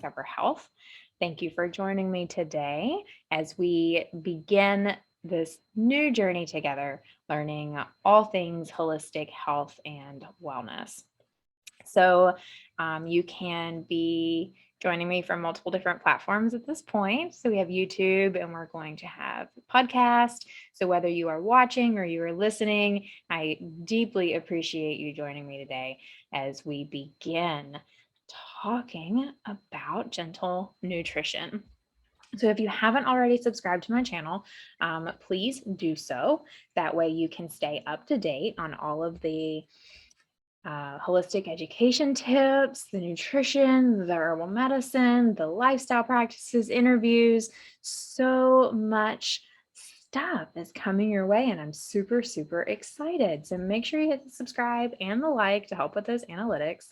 Discover Health. Thank you for joining me today as we begin this new journey together, learning all things holistic health and wellness. So you can be joining me from multiple different platforms at this point. So we have YouTube and we're going to have podcast. So whether you are watching or you are listening, I deeply appreciate you joining me today as we begin talking about gentle nutrition. So if you haven't already subscribed to my channel, please do so. That way you can stay up to date on all of the holistic education tips, the nutrition, the herbal medicine, the lifestyle practices, interviews, so much stuff is coming your way, and I'm super, super excited. So make sure you hit the subscribe and the like to help with those analytics.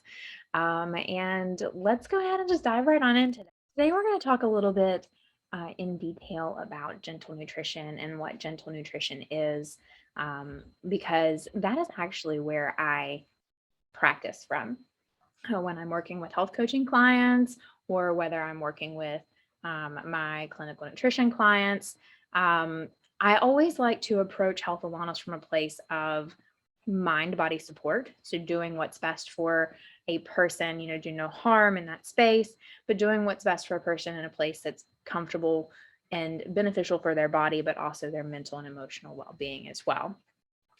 And let's go ahead and just dive right on into that. Today, we're going to talk a little bit in detail about gentle nutrition and what gentle nutrition is, because that is actually where I practice from when I'm working with health coaching clients or whether I'm working with my clinical nutrition clients. I always like to approach health and wellness from a place of mind body support. So doing what's best for a person, do no harm in that space, but doing what's best for a person in a place that's comfortable and beneficial for their body, but also their mental and emotional well-being as well.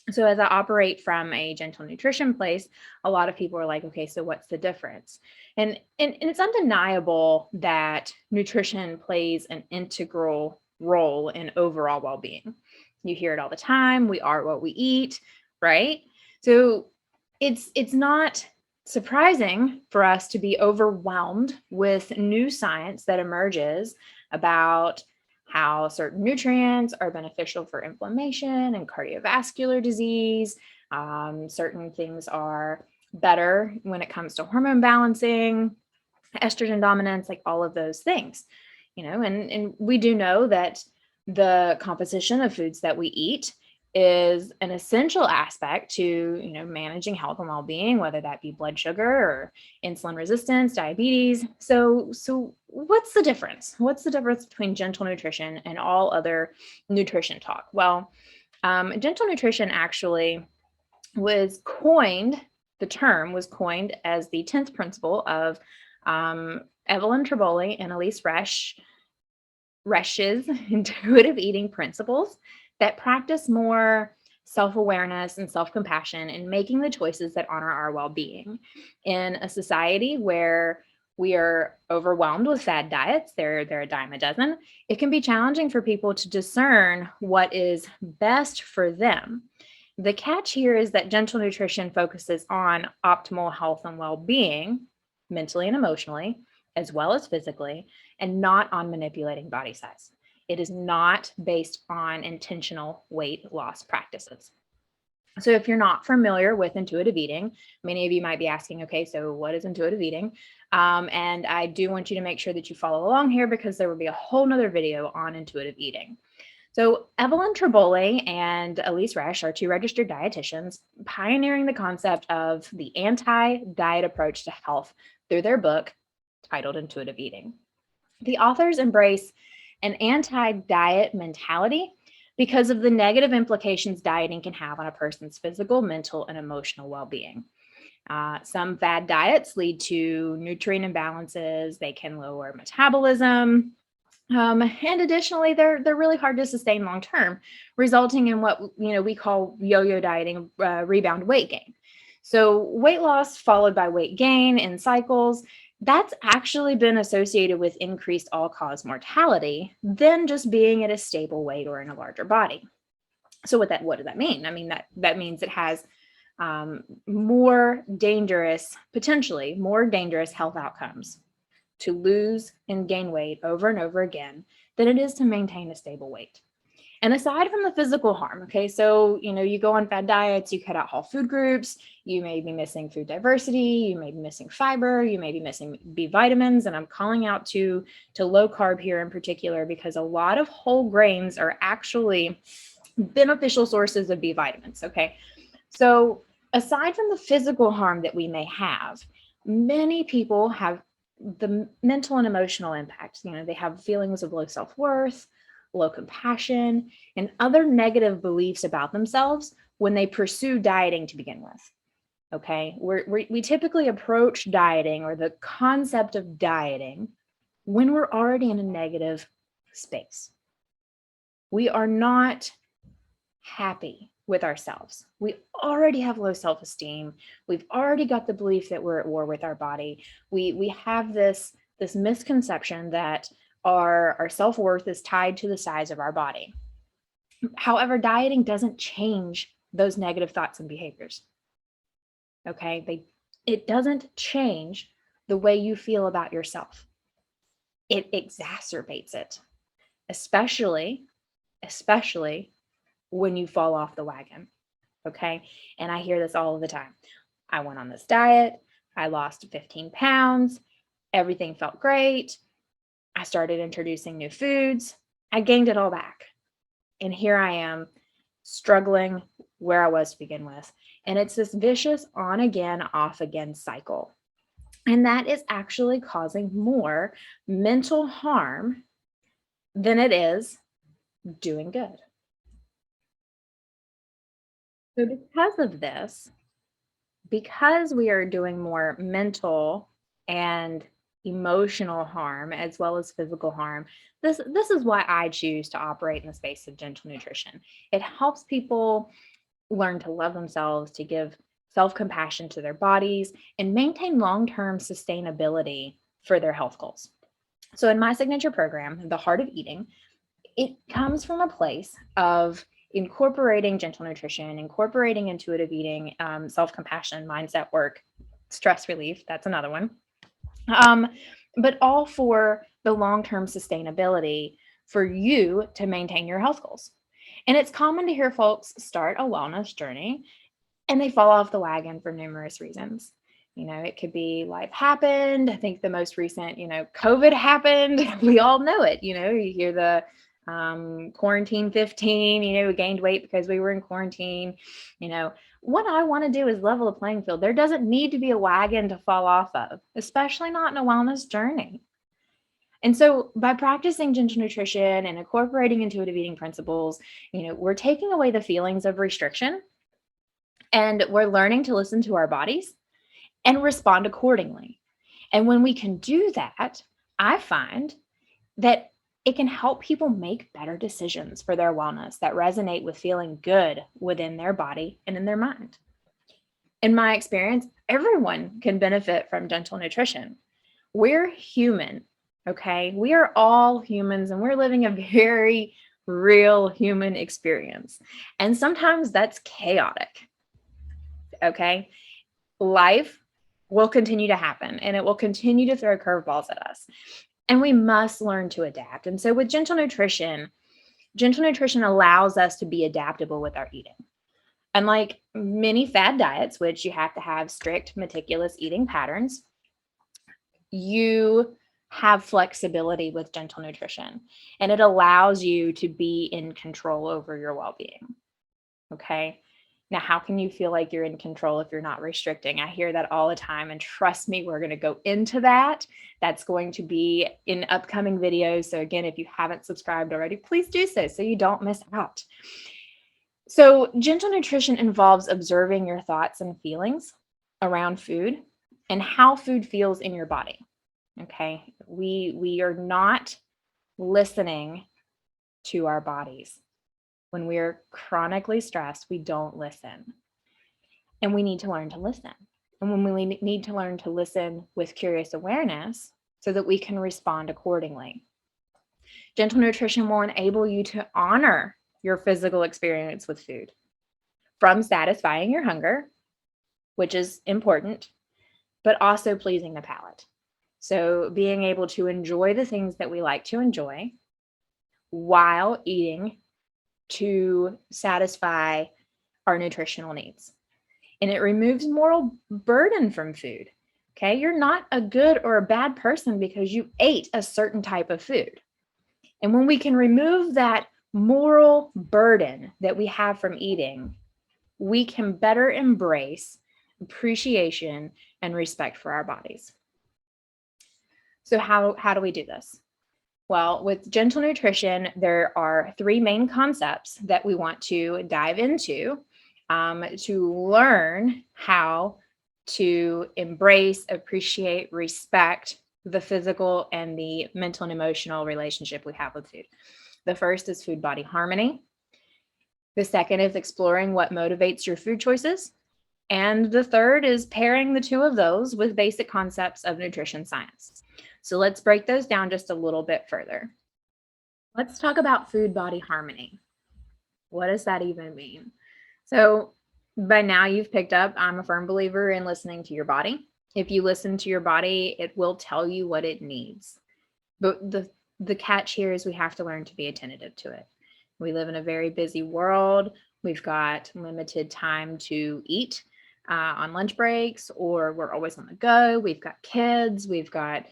So as I operate from a gentle nutrition place, a lot of people are like, okay, so what's the difference? And it's undeniable that nutrition plays an integral role in overall well-being. You hear it all the time. We are what we eat, right? So it's not surprising for us to be overwhelmed with new science that emerges about how certain nutrients are beneficial for inflammation and cardiovascular disease. Certain things are better when it comes to hormone balancing, estrogen dominance, like all of those things, and we do know that the composition of foods that we eat is an essential aspect to, managing health and well-being, whether that be blood sugar or insulin resistance, diabetes. So what's the difference? What's the difference between gentle nutrition and all other nutrition talk? Well, gentle nutrition actually the term was coined as the 10th principle of Evelyn Tribole and Elyse Resch's intuitive eating principles that practice more self-awareness and self-compassion in making the choices that honor our well-being. In a society where we are overwhelmed with fad diets, they're a dime a dozen, it can be challenging for people to discern what is best for them. The catch here is that gentle nutrition focuses on optimal health and well-being, mentally and emotionally, as well as physically, and not on manipulating body size. It is not based on intentional weight loss practices. So if you're not familiar with intuitive eating, many of you might be asking, okay, so what is intuitive eating? And I do want you to make sure that you follow along here because there will be a whole nother video on intuitive eating. So Evelyn Tribole and Elyse Resch are two registered dietitians pioneering the concept of the anti-diet approach to health through their book titled Intuitive Eating. The authors embrace an anti-diet mentality because of the negative implications dieting can have on a person's physical, mental, and emotional well-being. Some fad diets lead to nutrient imbalances. They can lower metabolism. And additionally, they're really hard to sustain long-term, resulting in what we call yo-yo dieting, rebound weight gain. So weight loss followed by weight gain in cycles, that's actually been associated with increased all-cause mortality than just being at a stable weight or in a larger body. So what does that mean? I mean, that means it has potentially more dangerous health outcomes to lose and gain weight over and over again than it is to maintain a stable weight. And aside from the physical harm, okay, so, you go on fad diets, you cut out whole food groups, you may be missing food diversity, you may be missing fiber, you may be missing B vitamins, and I'm calling out to low carb here in particular because a lot of whole grains are actually beneficial sources of B vitamins, okay? So aside from the physical harm that we may have, many people have the mental and emotional impact. They have feelings of low self-worth, low compassion, and other negative beliefs about themselves when they pursue dieting to begin with. Okay, we typically approach dieting or the concept of dieting when we're already in a negative space. We are not happy with ourselves. We already have low self-esteem. We've already got the belief that we're at war with our body. We have this misconception that our self-worth is tied to the size of our body. However, dieting doesn't change those negative thoughts and behaviors. Okay, it doesn't change the way you feel about yourself. It exacerbates it, especially when you fall off the wagon. Okay, and I hear this all the time. I went on this diet, I lost 15 pounds, everything felt great. I started introducing new foods, I gained it all back. And here I am struggling where I was to begin with. And it's this vicious on again, off again cycle. And that is actually causing more mental harm than it is doing good. So, because of this, because we are doing more mental and emotional harm as well as physical harm, this is why I choose to operate in the space of gentle nutrition. It helps people learn to love themselves, to give self-compassion to their bodies, and maintain long-term sustainability for their health goals. So in my signature program, The Heart of Eating, it comes from a place of incorporating gentle nutrition, incorporating intuitive eating, self-compassion, mindset work, stress relief, that's another one. But all for the long-term sustainability for you to maintain your health goals. And it's common to hear folks start a wellness journey and they fall off the wagon for numerous reasons. It could be life happened. I think the most recent, COVID happened. We all know it. You hear the quarantine 15, we gained weight because we were in quarantine. What I want to do is level the playing field. There doesn't need to be a wagon to fall off of, especially not in a wellness journey. And so by practicing gentle nutrition and incorporating intuitive eating principles, we're taking away the feelings of restriction and we're learning to listen to our bodies and respond accordingly. And when we can do that, I find that it can help people make better decisions for their wellness that resonate with feeling good within their body and in their mind. In my experience, everyone can benefit from gentle nutrition. We're human, okay? We are all humans and we're living a very real human experience. And sometimes that's chaotic, okay? Life will continue to happen and it will continue to throw curveballs at us. And we must learn to adapt. And so with gentle nutrition allows us to be adaptable with our eating. Unlike many fad diets, which you have to have strict, meticulous eating patterns, you have flexibility with gentle nutrition, and it allows you to be in control over your well-being. Okay. Now, how can you feel like you're in control if you're not restricting? I hear that all the time, and trust me, we're going to go into that. That's going to be in upcoming videos. So again, if you haven't subscribed already, please do so you don't miss out. So gentle nutrition involves observing your thoughts and feelings around food and how food feels in your body. Okay, we are not listening to our bodies. When we're chronically stressed, we don't listen. And we need to learn to listen. And when we need to learn to listen with curious awareness so that we can respond accordingly. Gentle nutrition will enable you to honor your physical experience with food, from satisfying your hunger, which is important, but also pleasing the palate. So being able to enjoy the things that we like to enjoy while eating to satisfy our nutritional needs. And it removes moral burden from food. Okay, you're not a good or a bad person because you ate a certain type of food. And when we can remove that moral burden that we have from eating, we can better embrace appreciation and respect for our bodies. So how do we do this? Well, with gentle nutrition, there are three main concepts that we want to dive into to learn how to embrace, appreciate, respect the physical and the mental and emotional relationship we have with food. The first is food body harmony. The second is exploring what motivates your food choices. And the third is pairing the two of those with basic concepts of nutrition science. So let's break those down just a little bit further. Let's talk about food body harmony. What does that even mean? So, by now you've picked up, I'm a firm believer in listening to your body. If you listen to your body, it will tell you what it needs. But the catch here is we have to learn to be attentive to it. We live in a very busy world. We've got limited time to eat on lunch breaks, or we're always on the go. We've got kids, we've got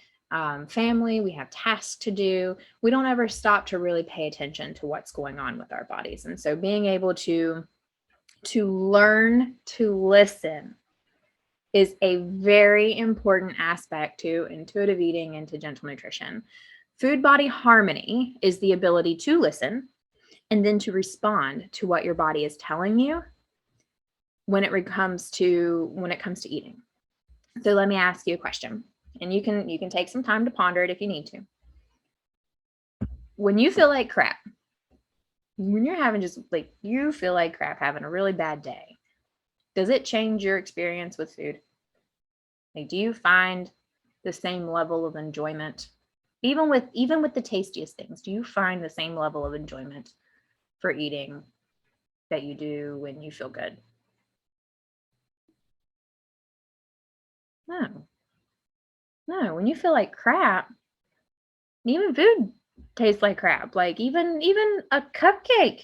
family, we have tasks to do. We don't ever stop to really pay attention to what's going on with our bodies. And so being able to learn to listen is a very important aspect to intuitive eating and to gentle nutrition. Food body harmony is the ability to listen and then to respond to what your body is telling you when it comes to eating. So let me ask you a question, and you can take some time to ponder it if you need to. When you feel like crap, when you're having you feel like crap, having a really bad day, does it change your experience with food? Like, do you find the same level of enjoyment, even with the tastiest things? Do you find the same level of enjoyment for eating that you do when you feel good? No. When you feel like crap, even food tastes like crap. Like even a cupcake.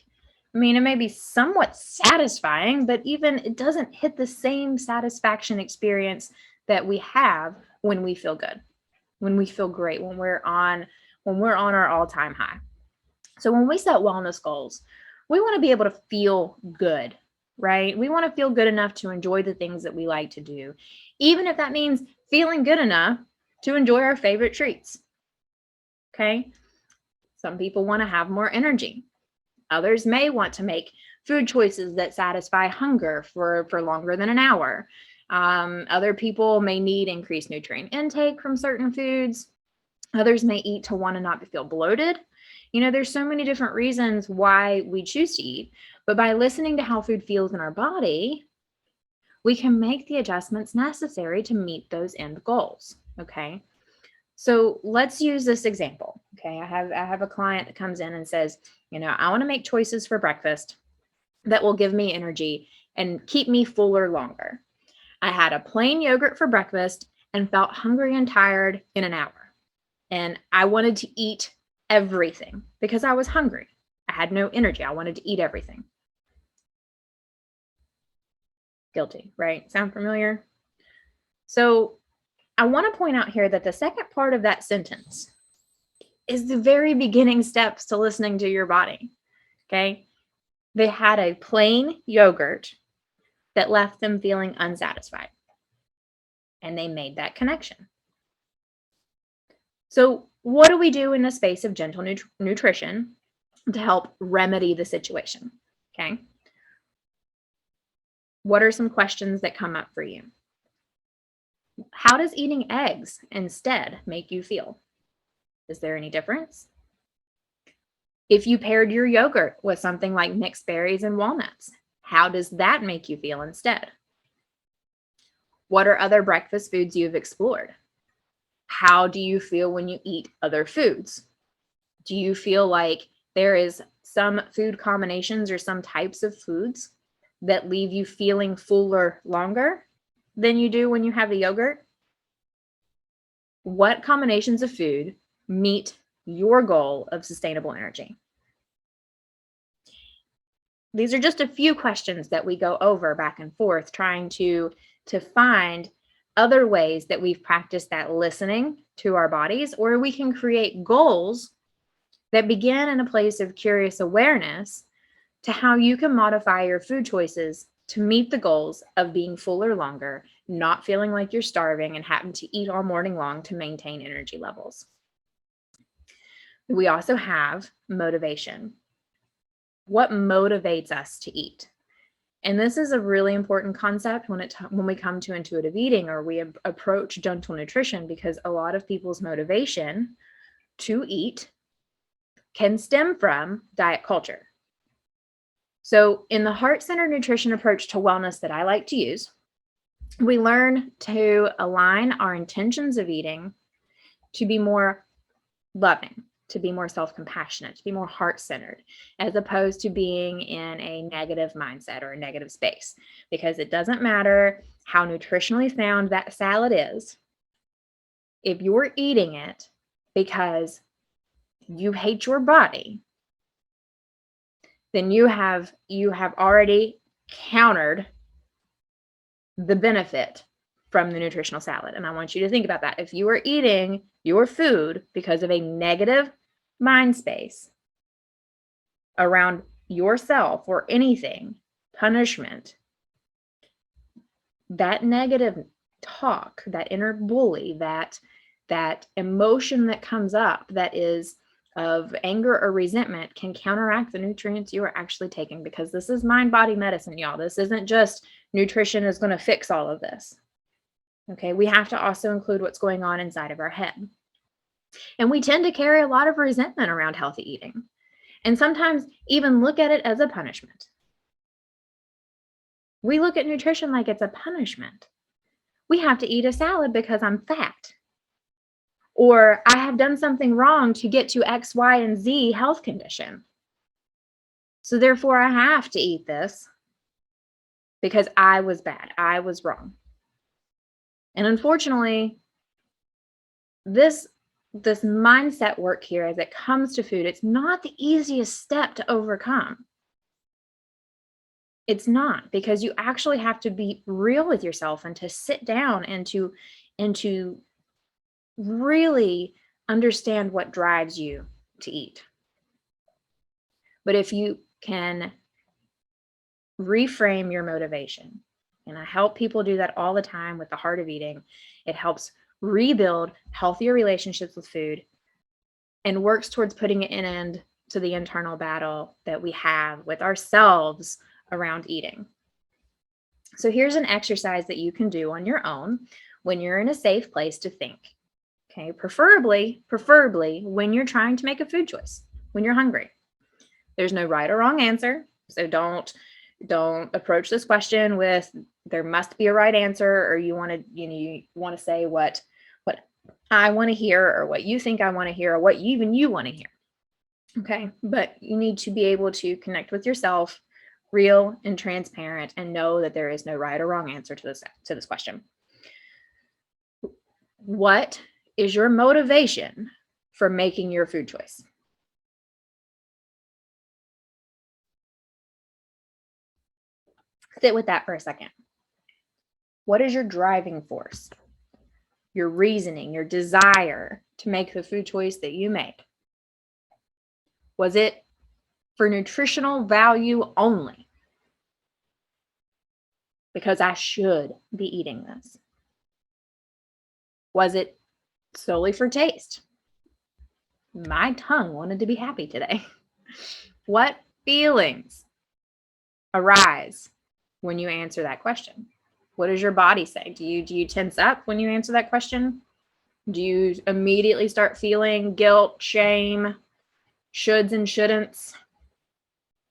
I mean, it may be somewhat satisfying, but even it doesn't hit the same satisfaction experience that we have when we feel good, when we feel great, when we're on our all-time high. So when we set wellness goals, we want to be able to feel good, right? We want to feel good enough to enjoy the things that we like to do, even if that means feeling good enough to enjoy our favorite treats. Okay? Some people want to have more energy. Others may want to make food choices that satisfy hunger for longer than an hour. Other people may need increased nutrient intake from certain foods. Others may eat to want to not feel bloated. There's so many different reasons why we choose to eat, but by listening to how food feels in our body, we can make the adjustments necessary to meet those end goals. Okay. So let's use this example. Okay. I have a client that comes in and says, I want to make choices for breakfast that will give me energy and keep me fuller longer. I had a plain yogurt for breakfast and felt hungry and tired in an hour. And I wanted to eat everything because I was hungry. I had no energy. I wanted to eat everything. Guilty, right? Sound familiar? So I want to point out here that the second part of that sentence is the very beginning steps to listening to your body. Okay. They had a plain yogurt that left them feeling unsatisfied, and they made that connection. So what do we do in the space of gentle nutrition to help remedy the situation? Okay. What are some questions that come up for you? How does eating eggs instead make you feel? Is there any difference? If you paired your yogurt with something like mixed berries and walnuts, how does that make you feel instead? What are other breakfast foods you've explored? How do you feel when you eat other foods? Do you feel like there is some food combinations or some types of foods that leave you feeling fuller longer than you do when you have the yogurt? What combinations of food meet your goal of sustainable energy? These are just a few questions that we go over back and forth, trying to find other ways that we've practiced that listening to our bodies, or we can create goals that begin in a place of curious awareness to how you can modify your food choices to meet the goals of being fuller longer, not feeling like you're starving, and having to eat all morning long to maintain energy levels. We also have motivation. What motivates us to eat? And this is a really important concept when we come to intuitive eating, or we approach gentle nutrition, because a lot of people's motivation to eat can stem from diet culture. So in the heart-centered nutrition approach to wellness that I like to use, we learn to align our intentions of eating to be more loving, to be more self-compassionate, to be more heart-centered, as opposed to being in a negative mindset or a negative space. Because it doesn't matter how nutritionally sound that salad is, if you're eating it because you hate your body, then you have already countered the benefit from the nutritional salad. And I want you to think about that. If you are eating your food because of a negative mind space around yourself or anything, punishment, that negative talk, that inner bully, that emotion that comes up that is of anger or resentment, can counteract the nutrients you are actually taking. Because this is mind body medicine, y'all. This isn't just nutrition is going to fix all of this. Okay, we have to also include what's going on inside of our head. And we tend to carry a lot of resentment around healthy eating, and sometimes even look at it as a punishment. We look at nutrition like it's a punishment. We have to eat a salad because I'm fat, or I have done something wrong to get to X, Y, and Z health condition. So therefore I have to eat this because I was bad, I was wrong. And unfortunately, this mindset work here, as it comes to food, it's not the easiest step to overcome. It's not, because you actually have to be real with yourself and to sit down and to really understand what drives you to eat. But if you can reframe your motivation, and I help people do that all the time with the Heart of Eating, it helps rebuild healthier relationships with food and works towards putting an end to the internal battle that we have with ourselves around eating. So here's an exercise that you can do on your own when you're in a safe place to think. Okay, preferably when you're trying to make a food choice, when you're hungry. There's no right or wrong answer. So don't approach this question with there must be a right answer, or you want to say what I want to hear, or what you think I want to hear, or what even you want to hear. Okay, but you need to be able to connect with yourself, real and transparent, and know that there is no right or wrong answer to this question. What is your motivation for making your food choice? Sit with that for a second. What is your driving force? Your reasoning, your desire to make the food choice that you made? Was it for nutritional value only? Because I should be eating this. Was it solely for taste? My tongue wanted to be happy today. What feelings arise when you answer that question? What does your body say? Do you tense up when you answer that question? Do you immediately start feeling guilt, shame, shoulds and shouldn'ts?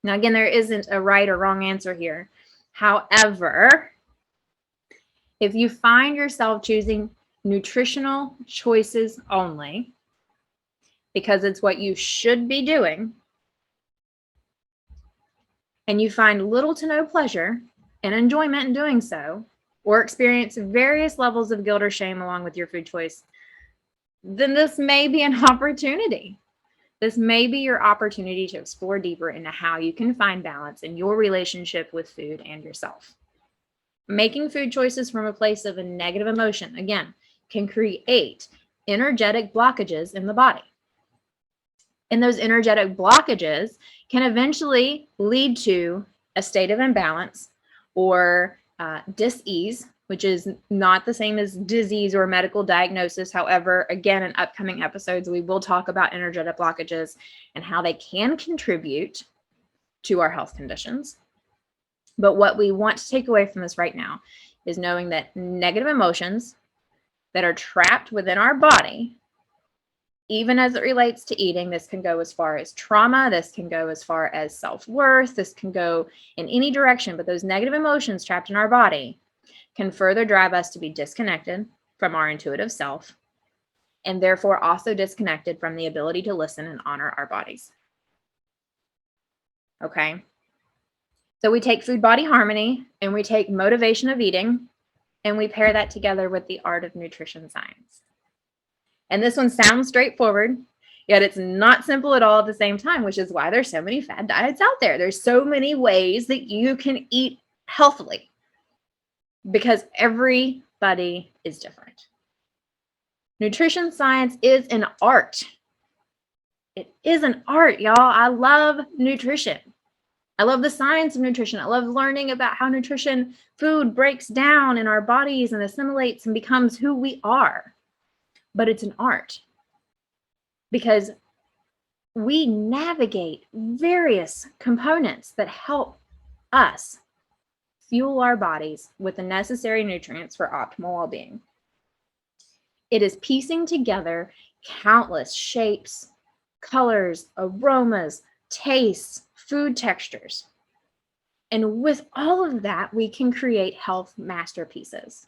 Now, again, there isn't a right or wrong answer here. However, if you find yourself choosing nutritional choices only because it's what you should be doing, and you find little to no pleasure and enjoyment in doing so, or experience various levels of guilt or shame along with your food choice, then this may be an opportunity. This may be your opportunity to explore deeper into how you can find balance in your relationship with food and yourself. Making food choices from a place of a negative emotion, again, can create energetic blockages in the body. And those energetic blockages can eventually lead to a state of imbalance, or dis-ease, which is not the same as disease or medical diagnosis. However, again, in upcoming episodes, we will talk about energetic blockages and how they can contribute to our health conditions. But what we want to take away from this right now is knowing that negative emotions that are trapped within our body, even as it relates to eating, this can go as far as trauma, this can go as far as self-worth, this can go in any direction, but those negative emotions trapped in our body can further drive us to be disconnected from our intuitive self, and therefore also disconnected from the ability to listen and honor our bodies. Okay? So we take food body harmony and we take motivation of eating and we pair that together with the art of nutrition science. And this one sounds straightforward, yet it's not simple at all at the same time, which is why there's so many fad diets out there. There's so many ways that you can eat healthily because everybody is different. Nutrition science is an art. It is an art, y'all. I love nutrition. I love the science of nutrition. I love learning about how nutrition, food breaks down in our bodies and assimilates and becomes who we are. But it's an art because we navigate various components that help us fuel our bodies with the necessary nutrients for optimal well-being. It is piecing together countless shapes, colors, aromas, tastes, food textures. And with all of that, we can create health masterpieces.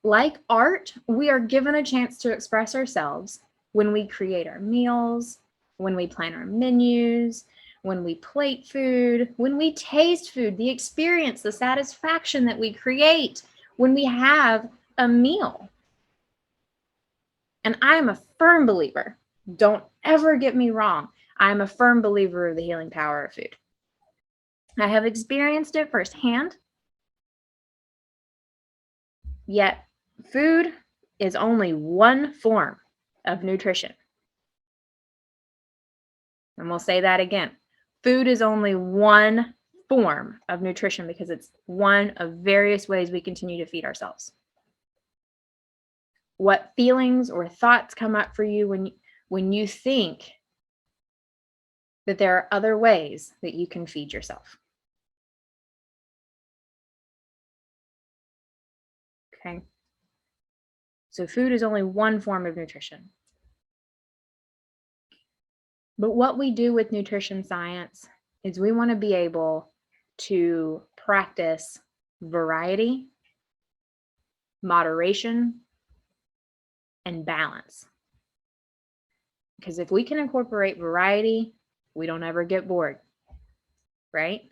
Like art, we are given a chance to express ourselves when we create our meals, when we plan our menus, when we plate food, when we taste food, the experience, the satisfaction that we create when we have a meal. And I am a firm believer, don't ever get me wrong, I am a firm believer of the healing power of food. I have experienced it firsthand, yet food is only one form of nutrition. And we'll say that again. Food is only one form of nutrition because it's one of various ways we continue to feed ourselves. What feelings or thoughts come up for you when you think that there are other ways that you can feed yourself? Okay. So food is only one form of nutrition. But what we do with nutrition science is we want to be able to practice variety, moderation, and balance. Because if we can incorporate variety, we don't ever get bored, right?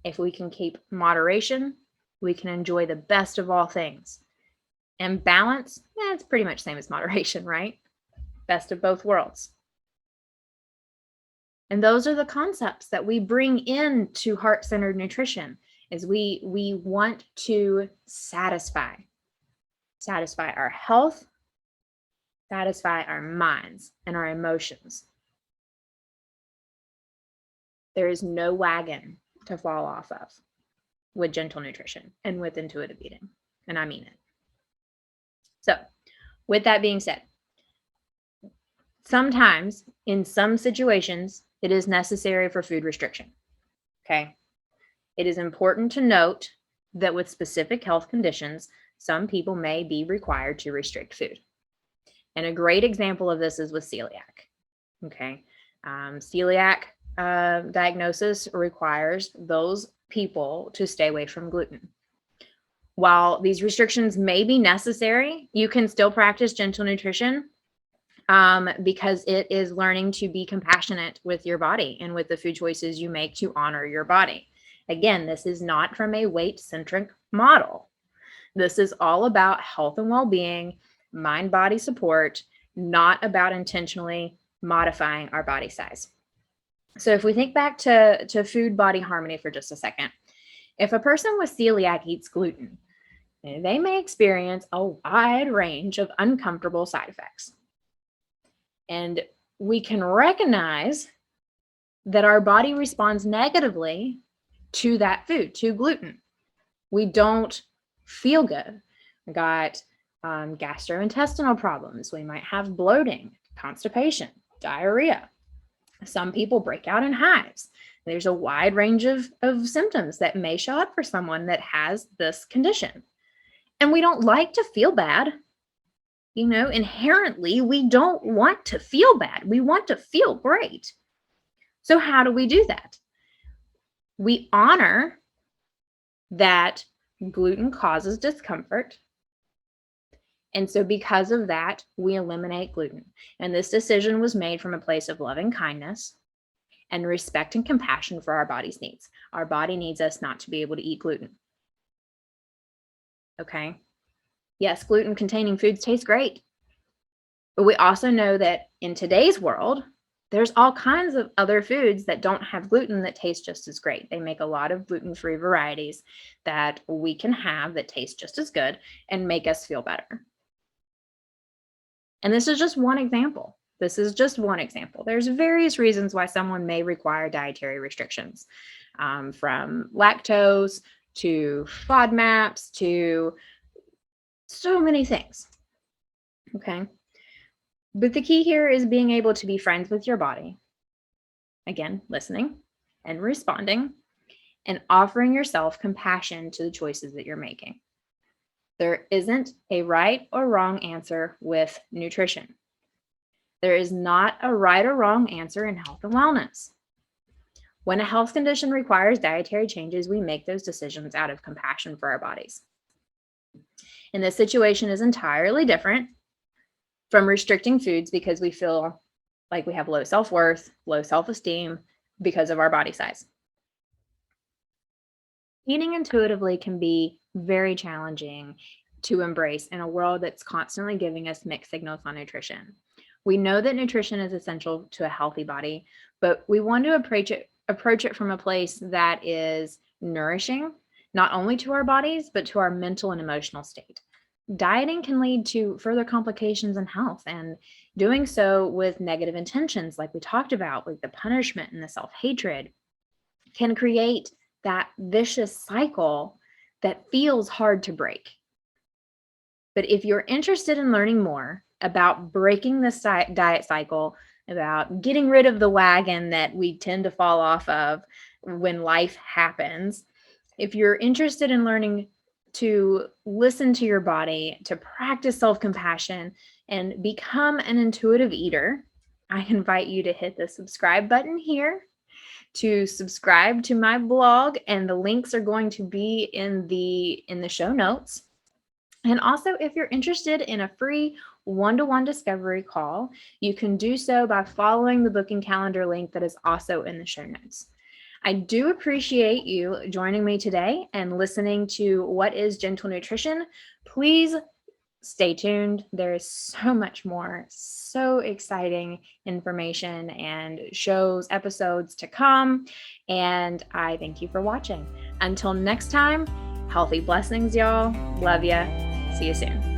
If we can keep moderation, we can enjoy the best of all things. And balance, it's pretty much the same as moderation, right? Best of both worlds. And those are the concepts that we bring into heart-centered nutrition, is we want to satisfy our health, satisfy our minds and our emotions. There is no wagon to fall off of with gentle nutrition and with intuitive eating. And I mean it. So with that being said, sometimes in some situations, it is necessary for food restriction. Okay. It is important to note that with specific health conditions, some people may be required to restrict food. And a great example of this is with celiac. Okay. Celiac diagnosis requires those people to stay away from gluten. While these restrictions may be necessary, you can still practice gentle nutrition because it is learning to be compassionate with your body and with the food choices you make to honor your body. Again, this is not from a weight-centric model. This is all about health and well-being, mind-body support, not about intentionally modifying our body size. So if we think back to food body harmony for just a second, if a person with celiac eats gluten, they may experience a wide range of uncomfortable side effects. And we can recognize that our body responds negatively to that food, to gluten. We don't feel good. We got gastrointestinal problems. We might have bloating, constipation, diarrhea. Some people break out in hives. There's a wide range of symptoms that may show up for someone that has this condition. And we don't like to feel bad. Inherently, we don't want to feel bad. We want to feel great. So how do we do that? We honor that gluten causes discomfort. And so because of that, we eliminate gluten. And this decision was made from a place of loving kindness and respect and compassion for our body's needs. Our body needs us not to be able to eat gluten. Okay. Yes, gluten-containing foods taste great. But we also know that in today's world, there's all kinds of other foods that don't have gluten that taste just as great. They make a lot of gluten-free varieties that we can have that taste just as good and make us feel better. And this is just one example. There's various reasons why someone may require dietary restrictions, from lactose to FODMAPs to so many things. Okay. But the key here is being able to be friends with your body. Again, listening and responding and offering yourself compassion to the choices that you're making. There isn't a right or wrong answer with nutrition. There is not a right or wrong answer in health and wellness. When a health condition requires dietary changes, we make those decisions out of compassion for our bodies. And this situation is entirely different from restricting foods because we feel like we have low self-worth, low self-esteem because of our body size. Eating intuitively can be very challenging to embrace in a world that's constantly giving us mixed signals on nutrition. We know that nutrition is essential to a healthy body, but we want to approach it from a place that is nourishing, not only to our bodies, but to our mental and emotional state. Dieting can lead to further complications in health, and doing so with negative intentions, like we talked about, like the punishment and the self-hatred, can create that vicious cycle that feels hard to break. But if you're interested in learning more about breaking this diet cycle, about getting rid of the wagon that we tend to fall off of when life happens, if you're interested in learning to listen to your body, to practice self-compassion, and become an intuitive eater, I invite you to hit the subscribe button here to subscribe to my blog, and the links are going to be in the show notes. And also, if you're interested in a free one-to-one discovery call, you can do so by following the booking calendar link that is also in the show notes. I do appreciate you joining me today and listening to What is Gentle Nutrition. Please stay tuned. There is so much more, so exciting information and shows, episodes to come. And I thank you for watching. Until next time, healthy blessings, y'all. Love ya. See you soon.